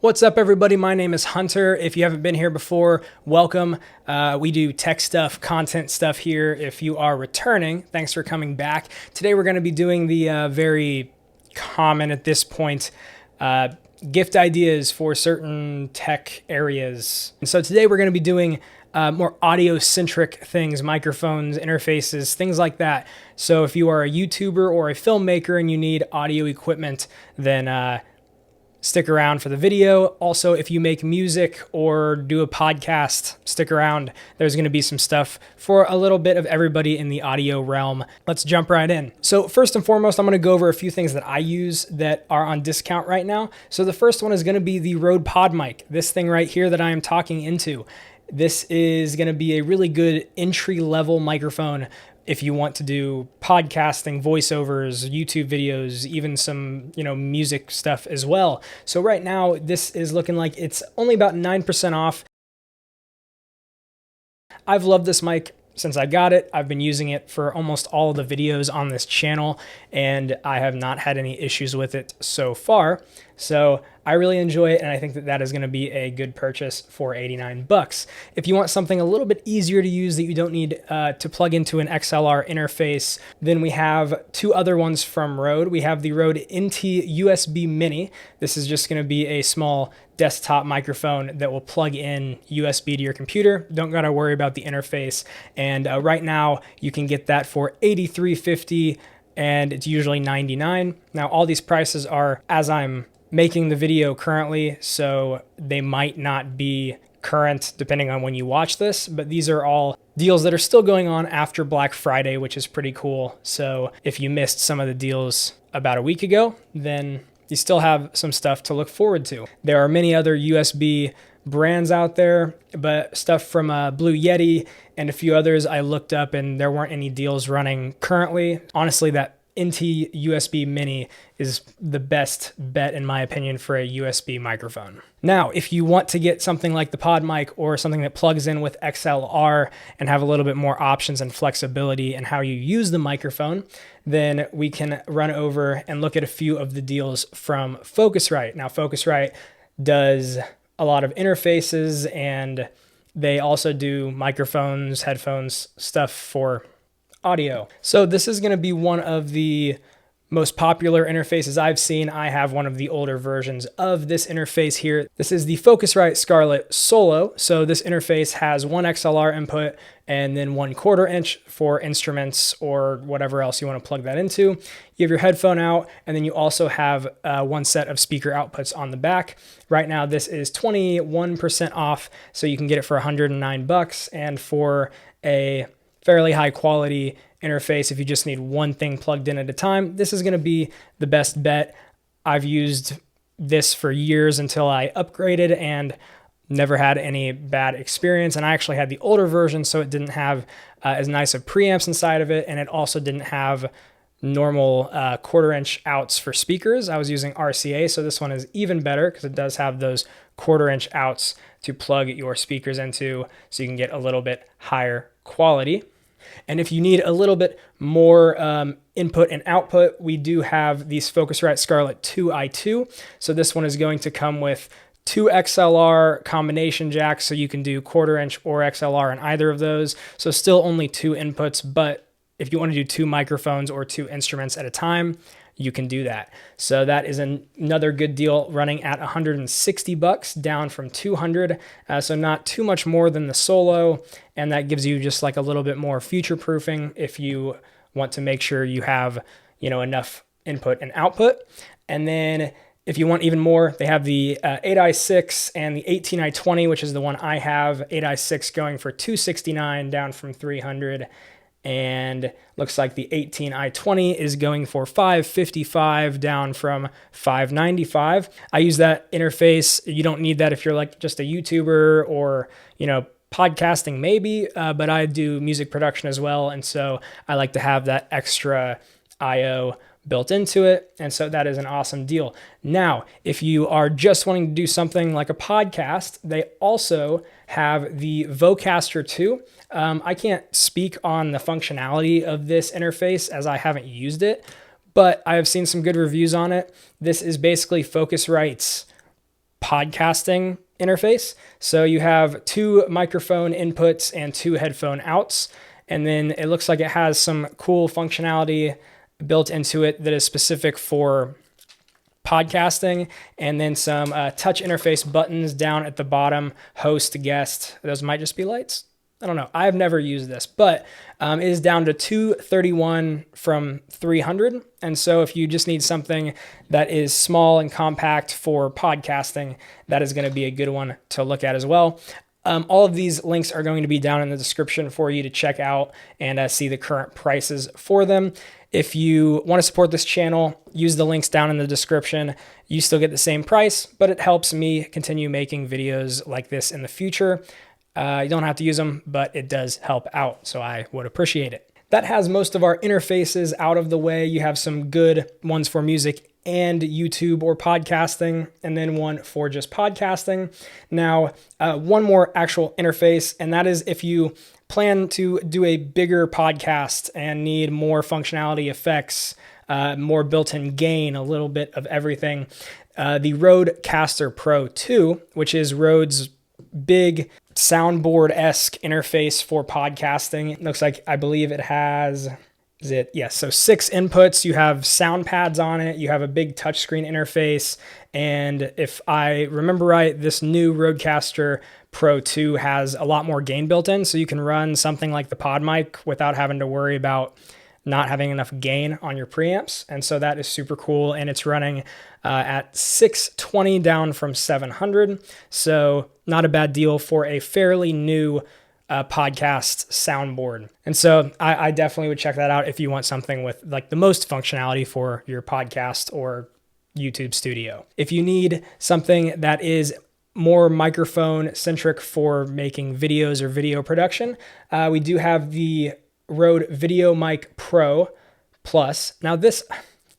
What's up, everybody? My name is Hunter. If you haven't been here before, welcome. We do tech stuff, content stuff here. If you are returning, thanks for coming back. Today we're going to be doing the very common at this point gift ideas for certain tech areas. And so today we're going to be doing more audio-centric things, microphones, interfaces, things like that. So if you are a YouTuber or a filmmaker and you need audio equipment, then stick around for the video. Also, if you make music or do a podcast, stick around. There's going to be some stuff for a little bit of everybody in the audio realm. Let's jump right in. So first and foremost, I'm going to go over a few things that I use that are on discount right now. So the first one is going to be the Rode PodMic, this thing right here that I am talking into. This is going to be a really good entry-level microphone if you want to do podcasting, voiceovers, YouTube videos, even some, music stuff as well. So right now, this is looking like it's only about 9% off. I've loved this mic since I got it. I've been using it for almost all of the videos on this channel, and I have not had any issues with it so far. So I really enjoy it, and I think that that is going to be a good purchase for $89. If you want something a little bit easier to use that you don't need to plug into an XLR interface, then we have two other ones from Rode. We have the Rode NT USB Mini. This is just going to be a small desktop microphone that will plug in USB to your computer. Don't got to worry about the interface. And right now you can get that for $83.50, and it's usually $99. Now all these prices are as I'm making the video currently, so they might not be current depending on when you watch this, but these are all deals that are still going on after Black Friday, which is pretty cool. So if you missed some of the deals about a week ago, then you still have some stuff to look forward to. There are many other USB brands out there, but stuff from Blue Yeti and a few others I looked up, and there weren't any deals running currently. Honestly, that NT USB Mini is the best bet in my opinion for a USB microphone. Now, if you want to get something like the PodMic or something that plugs in with XLR and have a little bit more options and flexibility in how you use the microphone, then we can run over and look at a few of the deals from Focusrite. Now, Focusrite does a lot of interfaces, and they also do microphones, headphones, stuff for audio. So this is going to be one of the most popular interfaces I've seen. I have one of the older versions of this interface here. This is the Focusrite Scarlett Solo. So this interface has one XLR input and then 1/4 inch for instruments or whatever else you want to plug that into. You have your headphone out, and then you also have one set of speaker outputs on the back. Right now, this is 21% off, so you can get it for $109, and for a fairly high quality interface, if you just need one thing plugged in at a time, this is going to be the best bet. I've used this for years until I upgraded and never had any bad experience. And I actually had the older version, so it didn't have as nice of preamps inside of it, and it also didn't have normal 1/4 inch outs for speakers. I was using RCA, so this one is even better because it does have those 1/4 inch outs to plug your speakers into, so you can get a little bit higher quality. And if you need a little bit more input and output, we do have these Focusrite Scarlett 2i2. So this one is going to come with two XLR combination jacks, so you can do 1/4 inch or XLR in either of those. So still only two inputs, but if you want to do two microphones or two instruments at a time, you can do that. So that is another good deal, running at $160, down from $200. So not too much more than the Solo, and that gives you just like a little bit more future proofing if you want to make sure you have, enough input and output. And then if you want even more, they have the 8i6 and the 18i20, which is the one I have. 8i6 going for $269, down from $300. And looks like the 18i20 is going for $555, down from $595. I use that interface. You don't need that if you're like just a YouTuber or, podcasting maybe, but I do music production as well. And so I like to have that extra IO built into it. And so that is an awesome deal. Now, if you are just wanting to do something like a podcast, they also have the Vocaster 2. I can't speak on the functionality of this interface as I haven't used it, but I have seen some good reviews on it. This is basically Focusrite's podcasting interface. So you have 2 microphone inputs and 2 headphone outs. And then it looks like it has some cool functionality built into it that is specific for podcasting, and then some touch interface buttons down at the bottom, host, guest. Those might just be lights. I don't know. I've never used this, but it is down to 231 from 300. And so if you just need something that is small and compact for podcasting, that is going to be a good one to look at as well. All of these links are going to be down in the description for you to check out and see the current prices for them. If you want to support this channel, use the links down in the description. You still get the same price, but it helps me continue making videos like this in the future. You don't have to use them, but it does help out, so I would appreciate it. That has most of our interfaces out of the way. You have some good ones for music and YouTube or podcasting, and then one for just podcasting. Now, one more actual interface, and that is if you plan to do a bigger podcast and need more functionality, effects, more built-in gain, a little bit of everything. The Rodecaster Pro 2, which is Rode's big soundboard-esque interface for podcasting. It looks like, I believe it has, so 6 inputs. You have sound pads on it. You have a big touchscreen interface. And if I remember right, this new Rodecaster Pro 2 has a lot more gain built in. So you can run something like the PodMic without having to worry about not having enough gain on your preamps. And so that is super cool. And it's running at 620 down from 700. So not a bad deal for a fairly new podcast soundboard. And so I definitely would check that out if you want something with like the most functionality for your podcast or YouTube studio. If you need something that is more microphone centric for making videos or video production, we do have the Rode VideoMic Pro Plus. Now this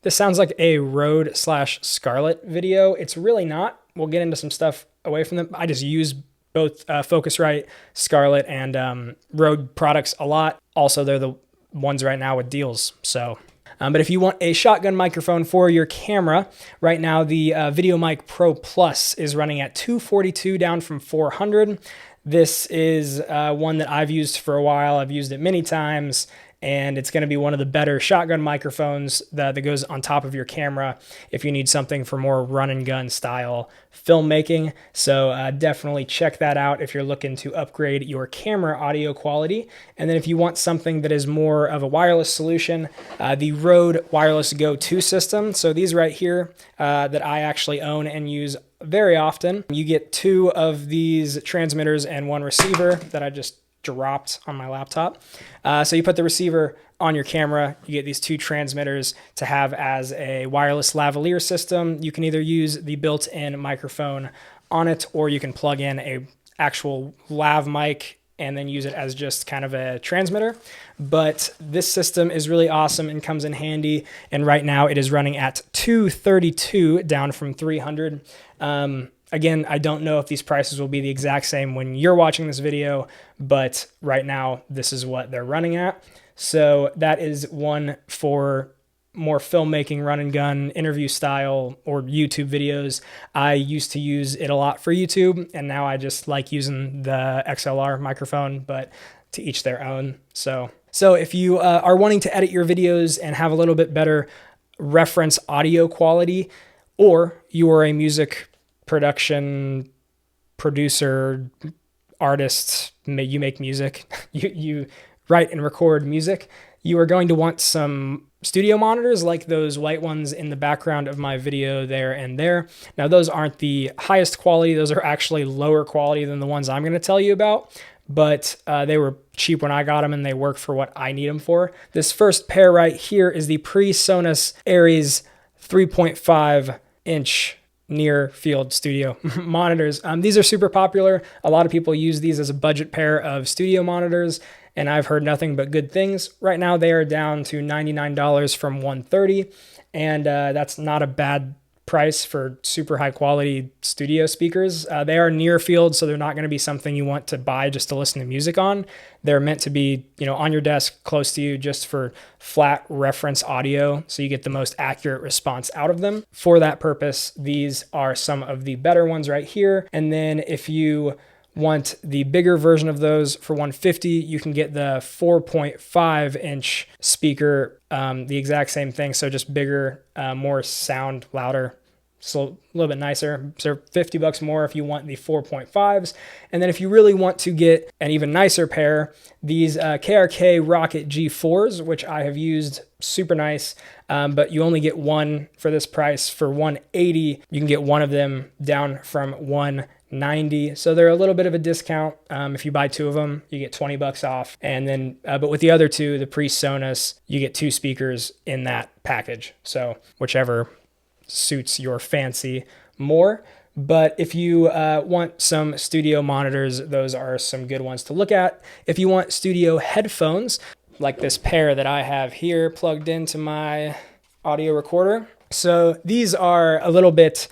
sounds like a Rode/Scarlett video. It's really not. We'll get into some stuff away from them. I just use both Focusrite, Scarlett, and Rode products a lot. Also, they're the ones right now with deals. So, but if you want a shotgun microphone for your camera, right now the VideoMic Pro Plus is running at $242 down from $400. This is one that I've used for a while. I've used it many times, and it's going to be one of the better shotgun microphones that goes on top of your camera if you need something for more run and gun style filmmaking. So definitely check that out if you're looking to upgrade your camera audio quality. And then if you want something that is more of a wireless solution, the Rode Wireless Go 2 system. So these right here that I actually own and use very often. You get 2 of these transmitters and 1 receiver that I just dropped on my laptop. So you put the receiver on your camera, you get these 2 transmitters to have as a wireless lavalier system. You can either use the built-in microphone on it, or you can plug in a actual lav mic and then use it as just kind of a transmitter. But this system is really awesome and comes in handy. And right now it is running at $232 down from $300. Again, I don't know if these prices will be the exact same when you're watching this video, but right now this is what they're running at. So that is one for more filmmaking, run and gun, interview style, or YouTube videos. I used to use it a lot for YouTube, and now I just like using the XLR microphone, but to each their own. So if you are wanting to edit your videos and have a little bit better reference audio quality, or you are a music production producer, artist, you make music, you write and record music, you are going to want some studio monitors like those white ones in the background of my video there and there. Now those aren't the highest quality, those are actually lower quality than the ones I'm going to tell you about, but they were cheap when I got them and they work for what I need them for. This first pair right here is the PreSonus Aries 3.5 inch near field studio monitors. These are super popular. A lot of people use these as a budget pair of studio monitors, and I've heard nothing but good things. Right now they are down to $99 from $130, and that's not a bad price for super high quality studio speakers. They are near field, so they're not going to be something you want to buy just to listen to music on. They're meant to be, on your desk close to you just for flat reference audio, so you get the most accurate response out of them. For that purpose, these are some of the better ones right here. And then if you want the bigger version of those for $150, you can get the 4.5 inch speaker, the exact same thing. So just bigger, more sound, louder, so a little bit nicer. So $50 more if you want the 4.5s. And then if you really want to get an even nicer pair, these KRK Rocket G4s, which I have used, super nice, but you only get one for this price. For $180, you can get one of them down from $190. So they're a little bit of a discount. If you buy two of them, you get $20 off. And then, but with the other two, the PreSonus, you get two speakers in that package. So whichever suits your fancy more. But if you want some studio monitors, those are some good ones to look at. If you want studio headphones, like this pair that I have here plugged into my audio recorder. So these are a little bit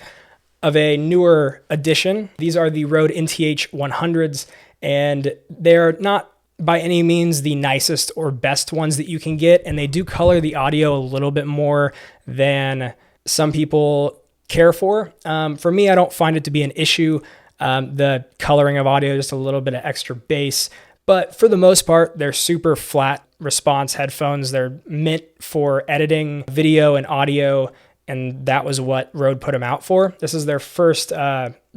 of a newer addition. These are the Rode NTH 100s, and they're not by any means the nicest or best ones that you can get, and they do color the audio a little bit more than some people care for. For me, I don't find it to be an issue. The coloring of audio, just a little bit of extra bass, but for the most part, they're super flat response headphones. They're meant for editing video and audio, and that was what Rode put them out for. This is their first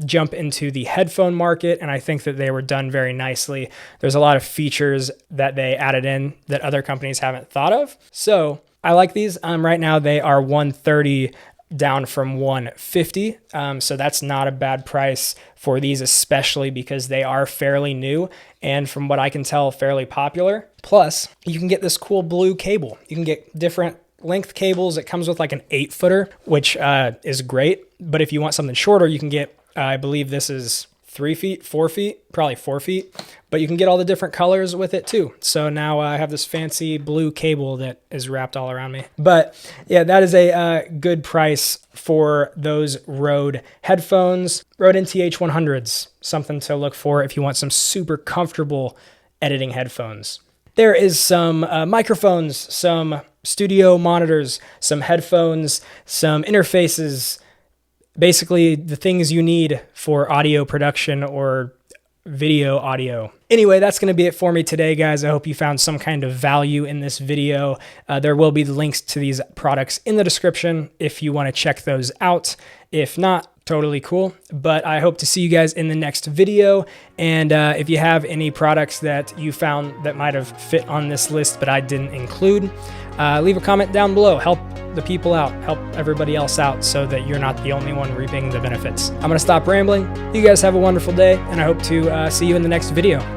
jump into the headphone market, and I think that they were done very nicely. There's a lot of features that they added in that other companies haven't thought of. So I like these. Right now they are $130 down from $150. So that's not a bad price for these, especially because they are fairly new and, from what I can tell, fairly popular. Plus, you can get this cool blue cable. You can get different length cables. It comes with like an 8-footer, which is great. But if you want something shorter, you can get, I believe this is 3 feet, 4 feet, probably 4 feet, but you can get all the different colors with it too. So now I have this fancy blue cable that is wrapped all around me. But yeah, that is a good price for those Rode headphones. Rode NTH 100s, something to look for if you want some super comfortable editing headphones. There is some microphones, some studio monitors, some headphones, some interfaces, basically the things you need for audio production or video audio. Anyway, that's going to be it for me today, guys. I hope you found some kind of value in this video. There will be links to these products in the description if you want to check those out. If not, totally cool. But I hope to see you guys in the next video. And if you have any products that you found that might have fit on this list but I didn't include, leave a comment down below. Help the people out, help everybody else out so that you're not the only one reaping the benefits. I'm going to stop rambling. You guys have a wonderful day, and I hope to see you in the next video.